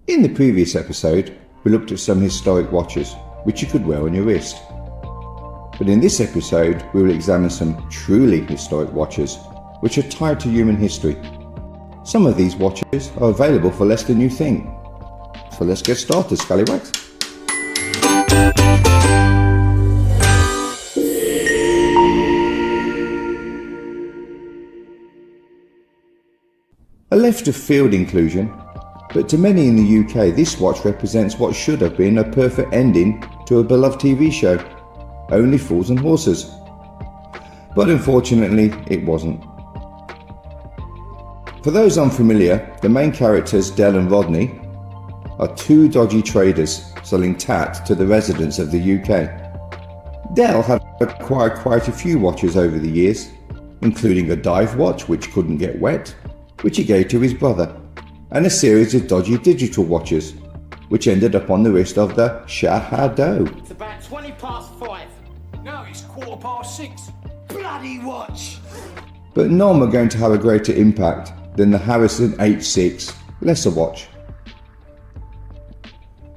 In the previous episode, we looked at some historic watches which you could wear on your wrist. But in this episode, we will examine some truly historic watches which are tied to human history. Some of these watches are available for less than you think. So let's get started, scallywags. A left of field inclusion, but to many in the UK this watch represents what should have been a perfect ending to a beloved TV show, Only Fools and Horses. But unfortunately it wasn't. For those unfamiliar, the main characters, Del and Rodney, are two dodgy traders selling tat to the residents of the UK. Del had acquired quite a few watches over the years, including a dive watch which couldn't get wet, which he gave to his brother, and a series of dodgy digital watches, which ended up on the wrist of the Shahado. It's about 5:20. No, it's 6:15. Bloody watch! But none were going to have a greater impact than the Harrison H6 lesser watch.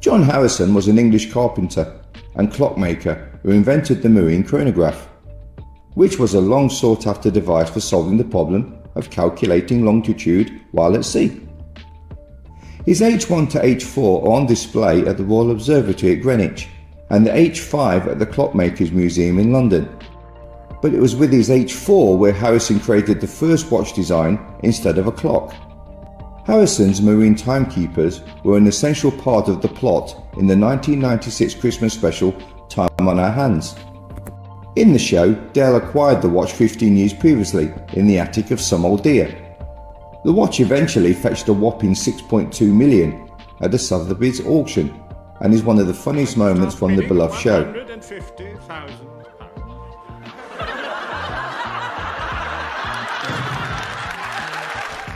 John Harrison was an English carpenter and clockmaker who invented the marine chronograph, which was a long sought after device for solving the problem of calculating longitude while at sea. His H1 to H4 are on display at the Royal Observatory at Greenwich and the H5 at the Clockmakers Museum in London. But it was with his H4 where Harrison created the first watch design instead of a clock. Harrison's marine timekeepers were an essential part of the plot in the 1996 Christmas special Time on Our Hands. In the show, Dale acquired the watch 15 years previously in the attic of some old dear. The watch eventually fetched a whopping 6.2 million at a Sotheby's auction and is one of the funniest moments from the beloved show.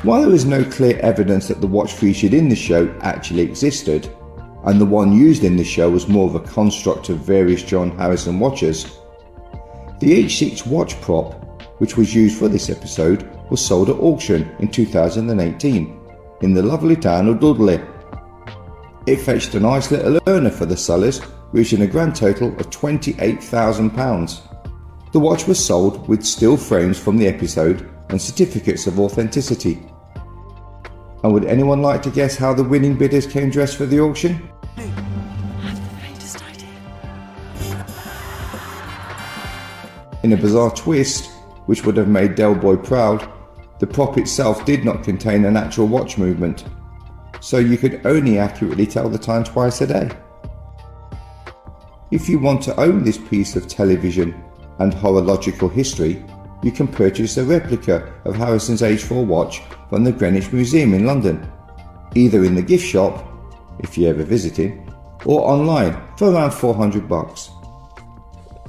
While there is no clear evidence that the watch featured in the show actually existed, and the one used in the show was more of a construct of various John Harrison watches, the H6 watch prop, which was used for this episode, was sold at auction in 2018 in the lovely town of Dudley. It fetched a nice little earner for the sellers, reaching a grand total of £28,000. The watch was sold with steel frames from the episode and certificates of authenticity. And would anyone like to guess how the winning bidders came dressed for the auction? In a bizarre twist, which would have made Del Boy proud, the prop itself did not contain an actual watch movement, so you could only accurately tell the time twice a day. If you want to own this piece of television and horological history, you can purchase a replica of Harrison's H4 watch from the Greenwich Museum in London, either in the gift shop, if you ever visit it, or online for around $400.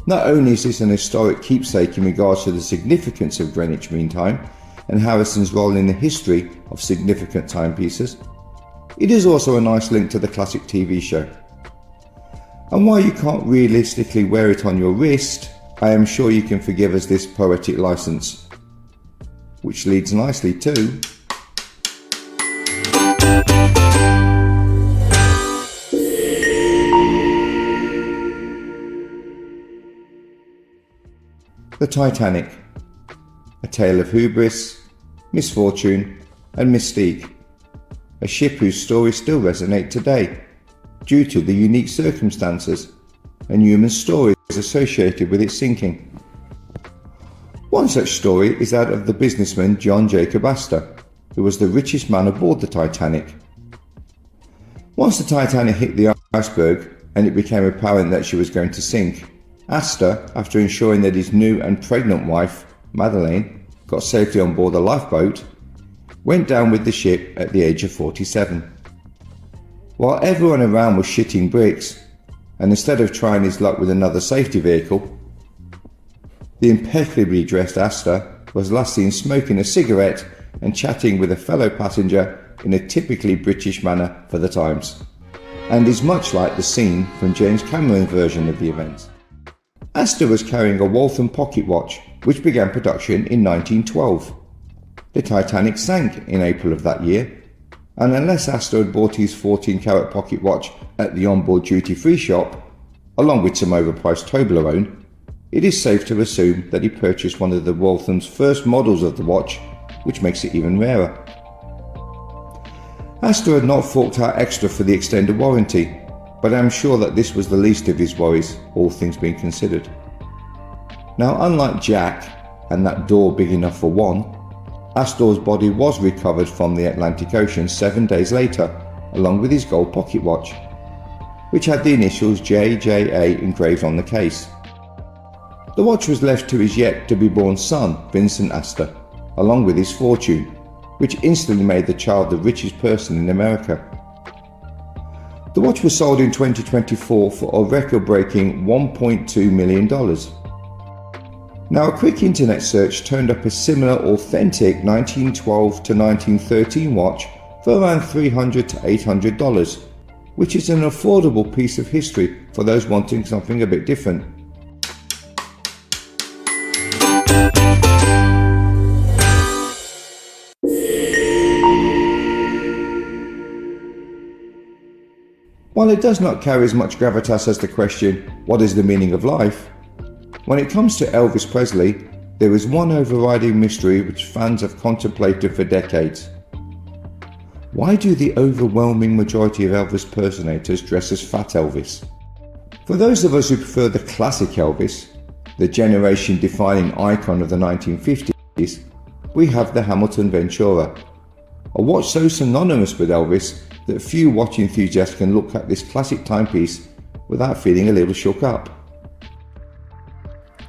Not only is this an historic keepsake in regards to the significance of Greenwich Mean Time and Harrison's role in the history of significant timepieces, it is also a nice link to the classic TV show. And while you can't realistically wear it on your wrist, I am sure you can forgive us this poetic license. Which leads nicely to the Titanic, a tale of hubris, misfortune and mystique, a ship whose stories still resonate today due to the unique circumstances and human stories associated with its sinking. One such story is that of the businessman John Jacob Astor, who was the richest man aboard the Titanic. Once the Titanic hit the iceberg and it became apparent that she was going to sink, Astor, after ensuring that his new and pregnant wife, Madeleine, got safely on board a lifeboat, went down with the ship at the age of 47. While everyone around was shitting bricks, and instead of trying his luck with another safety vehicle, the impeccably dressed Astor was last seen smoking a cigarette and chatting with a fellow passenger in a typically British manner for the times, and is much like the scene from James Cameron's version of the event. Astor was carrying a Waltham pocket watch, which began production in 1912. The Titanic sank in April of that year, and unless Astor had bought his 14-carat pocket watch at the onboard duty-free shop, along with some overpriced Toblerone, it is safe to assume that he purchased one of the Waltham's first models of the watch, which makes it even rarer. Astor had not forked out extra for the extended warranty, but I am sure that this was the least of his worries, all things being considered. Now, unlike Jack and that door big enough for one, Astor's body was recovered from the Atlantic Ocean 7 days later, along with his gold pocket watch, which had the initials JJA engraved on the case. The watch was left to his yet-to-be-born son, Vincent Astor, along with his fortune, which instantly made the child the richest person in America. The watch was sold in 2024 for a record-breaking $1.2 million. Now, a quick internet search turned up a similar authentic 1912 to 1913 watch for around $300 to $800, which is an affordable piece of history for those wanting something a bit different. While it does not carry as much gravitas as the question, what is the meaning of life? When it comes to Elvis Presley, there is one overriding mystery which fans have contemplated for decades. Why do the overwhelming majority of Elvis impersonators dress as Fat Elvis? For those of us who prefer the classic Elvis, the generation-defining icon of the 1950s, we have the Hamilton Ventura, a watch so synonymous with Elvis that few watch enthusiasts can look at this classic timepiece without feeling a little shook up.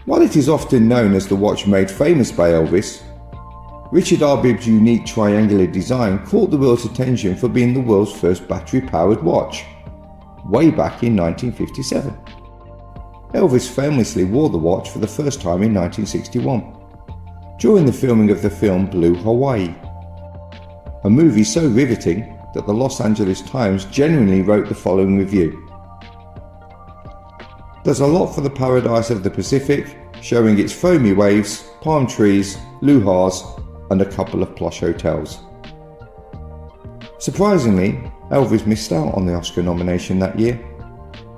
While it is often known as the watch made famous by Elvis, Richard Arbibb's unique triangular design caught the world's attention for being the world's first battery-powered watch, way back in 1957. Elvis famously wore the watch for the first time in 1961, during the filming of the film Blue Hawaii, a movie so riveting that the Los Angeles Times genuinely wrote the following review. Does a lot for the paradise of the Pacific, showing its foamy waves, palm trees, luau's, and a couple of plush hotels. Surprisingly, Elvis missed out on the Oscar nomination that year,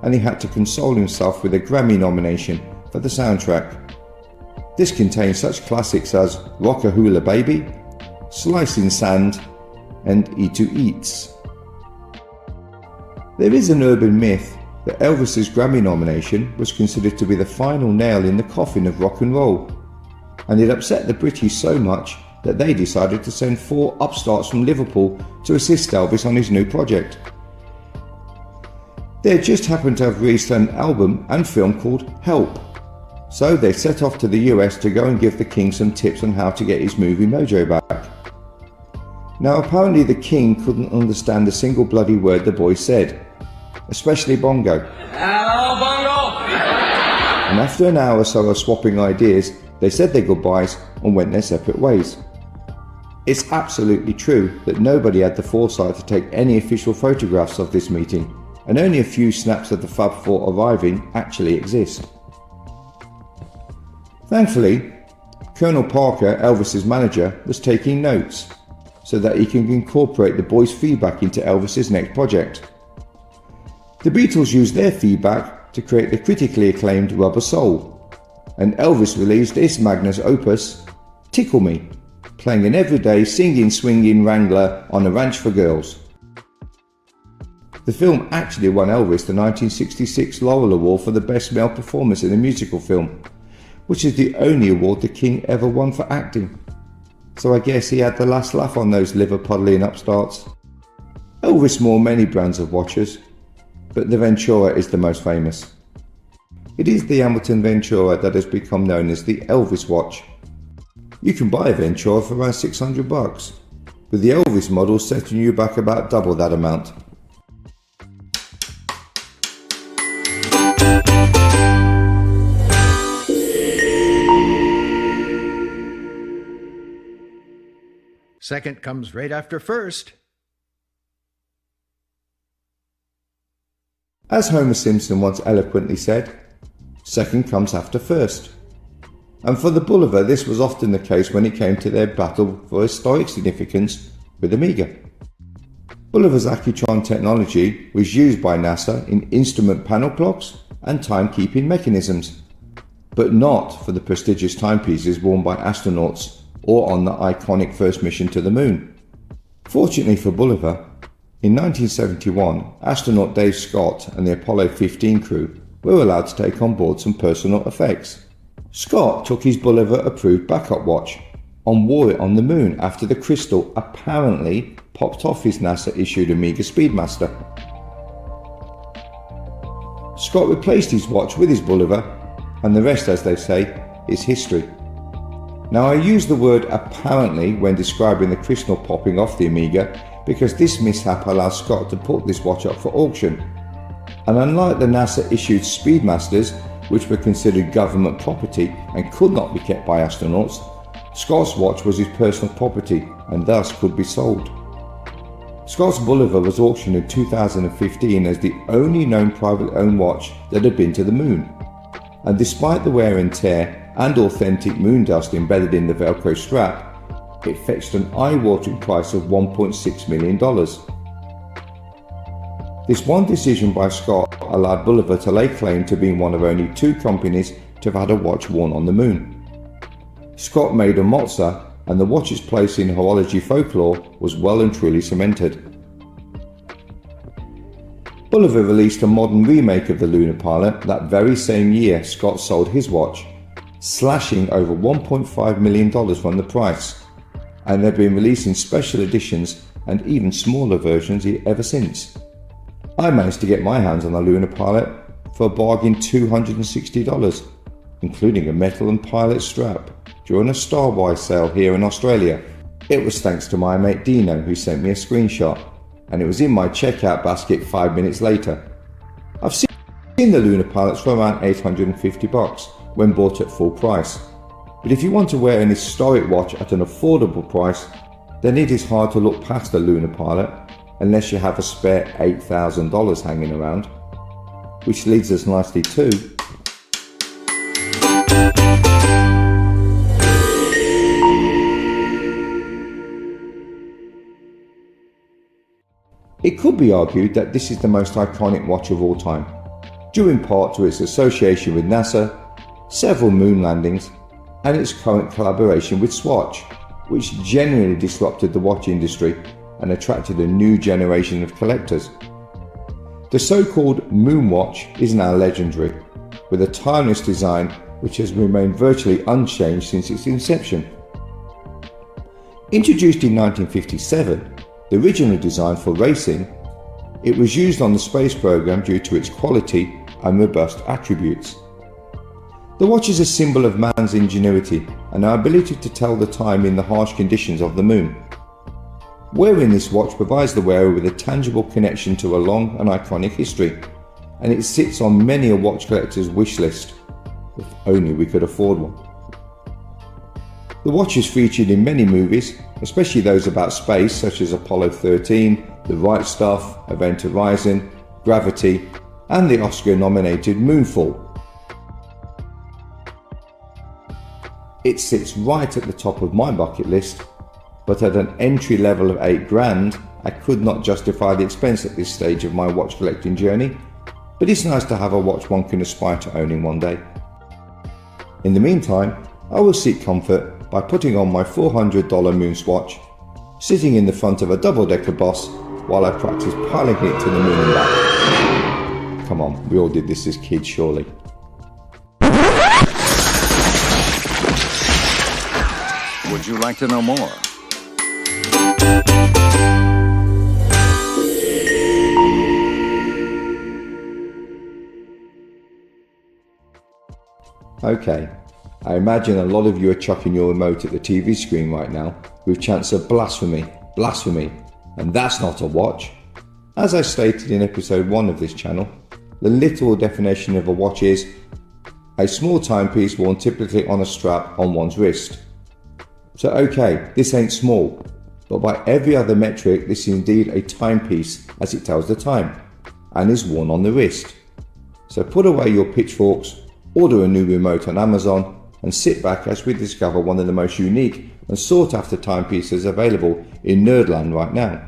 and he had to console himself with a Grammy nomination for the soundtrack. This contains such classics as Rock-a-Hula Baby, Slicing Sand, and E2 Eats. There is an urban myth that Elvis's Grammy nomination was considered to be the final nail in the coffin of rock and roll, and it upset the British so much that they decided to send 4 upstarts from Liverpool to assist Elvis on his new project. They had just happened to have released an album and film called Help, so they set off to the US to go and give the King some tips on how to get his movie mojo back. Now, apparently the King couldn't understand a single bloody word the boys said, especially Bongo. Hello, Bongo! And after an hour or so of swapping ideas, they said their goodbyes and went their separate ways. It's absolutely true that nobody had the foresight to take any official photographs of this meeting, and only a few snaps of the Fab Four arriving actually exist. Thankfully, Colonel Parker, Elvis's manager, was taking notes, so that he can incorporate the boys' feedback into Elvis's next project. The Beatles used their feedback to create the critically acclaimed Rubber Soul, and Elvis released his magnus opus, Tickle Me, playing an everyday singing swinging wrangler on a ranch for girls. The film actually won Elvis the 1966 Laurel Award for the Best Male Performance in a Musical Film, which is the only award the King ever won for acting. So I guess he had the last laugh on those liver-puddling upstarts. Elvis wore many brands of watches, but the Ventura is the most famous. It is the Hamilton Ventura that has become known as the Elvis watch. You can buy a Ventura for around $600, with the Elvis model setting you back about double that amount. Second comes right after first. As Homer Simpson once eloquently said, second comes after first. And for the Boulevard, this was often the case when it came to their battle for historic significance with Amiga. Bulliver's Accutron technology was used by NASA in instrument panel clocks and timekeeping mechanisms, but not for the prestigious timepieces worn by astronauts or on the iconic first mission to the moon. Fortunately for Bulliver, in 1971, astronaut Dave Scott and the Apollo 15 crew were allowed to take on board some personal effects. Scott took his Bulliver-approved backup watch and wore it on the moon after the crystal apparently popped off his NASA-issued Omega Speedmaster. Scott replaced his watch with his Bulliver, and the rest, as they say, is history. Now, I use the word apparently when describing the crystal popping off the Omega because this mishap allowed Scott to put this watch up for auction. And unlike the NASA-issued Speedmasters, which were considered government property and could not be kept by astronauts, Scott's watch was his personal property and thus could be sold. Scott's Bulliver was auctioned in 2015 as the only known privately owned watch that had been to the moon. And despite the wear and tear and authentic moon dust embedded in the Velcro strap, it fetched an eye-watering price of $1.6 million. This one decision by Scott allowed Bulliver to lay claim to being one of only 2 companies to have had a watch worn on the moon. Scott made a mozza, and the watch's place in horology folklore was well and truly cemented. Bulliver released a modern remake of the Lunar Pilot that very same year Scott sold his watch, slashing over $1.5 million from the price, and they've been releasing special editions and even smaller versions ever since. I managed to get my hands on the Lunar Pilot for a bargain $260, including a metal and pilot strap, during a Starwise sale here in Australia. It was thanks to my mate Dino who sent me a screenshot, and it was in my checkout basket 5 minutes later. I've seen the Lunar Pilots for around $850 when bought at full price, but if you want to wear an historic watch at an affordable price, then it is hard to look past the Lunar Pilot unless you have a spare $8,000 hanging around. Which leads us nicely to It could be argued that this is the most iconic watch of all time, due in part to its association with NASA, several moon landings, and its current collaboration with Swatch, which genuinely disrupted the watch industry and attracted a new generation of collectors. The so-called Moon Watch is now legendary, with a timeless design which has remained virtually unchanged since its inception. Introduced in 1957, the original design for racing, it was used on the space program due to its quality and robust attributes. The watch is a symbol of man's ingenuity and our ability to tell the time in the harsh conditions of the moon. Wearing this watch provides the wearer with a tangible connection to a long and iconic history, and it sits on many a watch collector's wish list, if only we could afford one. The watch is featured in many movies, especially those about space such as Apollo 13, The Right Stuff, Event Horizon, Gravity, and the Oscar-nominated Moonfall. It sits right at the top of my bucket list, but at an entry level of $8,000, I could not justify the expense at this stage of my watch collecting journey, but it's nice to have a watch one can aspire to owning one day. In the meantime, I will seek comfort by putting on my $400 Moonswatch, sitting in the front of a double-decker bus while I practice piloting it to the moon and back. Come on, we all did this as kids, surely. Would you like to know more? Okay, I imagine a lot of you are chucking your remote at the TV screen right now with chants of blasphemy, blasphemy, and that's not a watch. As I stated in episode 1 of this channel, the literal definition of a watch is a small timepiece worn typically on a strap on one's wrist. So okay, this ain't small, but by every other metric this is indeed a timepiece as it tells the time, and is worn on the wrist. So put away your pitchforks, order a new remote on Amazon, and sit back as we discover one of the most unique and sought after timepieces available in Nerdland right now.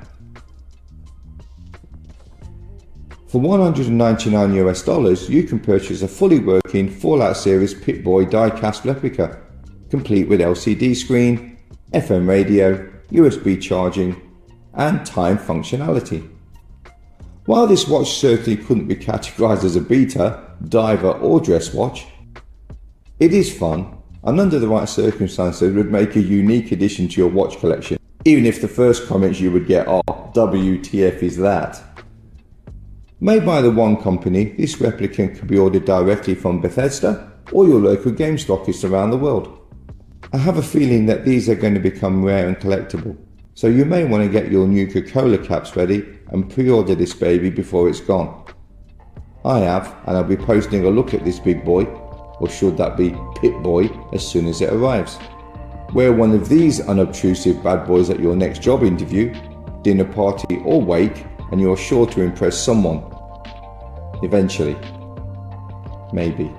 For $199 US, you can purchase a fully working Fallout series Pip-Boy die-cast replica, complete with LCD screen, FM radio, USB charging, and time functionality. While this watch certainly couldn't be categorized as a beta, diver or dress watch, it is fun and under the right circumstances would make a unique addition to your watch collection, even if the first comments you would get are, WTF is that? Made by the One Company, this replica can be ordered directly from Bethesda or your local game stockists around the world. I have a feeling that these are going to become rare and collectible, so you may want to get your new Coca-Cola caps ready and pre-order this baby before it's gone. I have, and I'll be posting a look at this big boy, or should that be Pip-Boy, as soon as it arrives. Wear one of these unobtrusive bad boys at your next job interview, dinner party or wake, and you're sure to impress someone. Eventually. Maybe.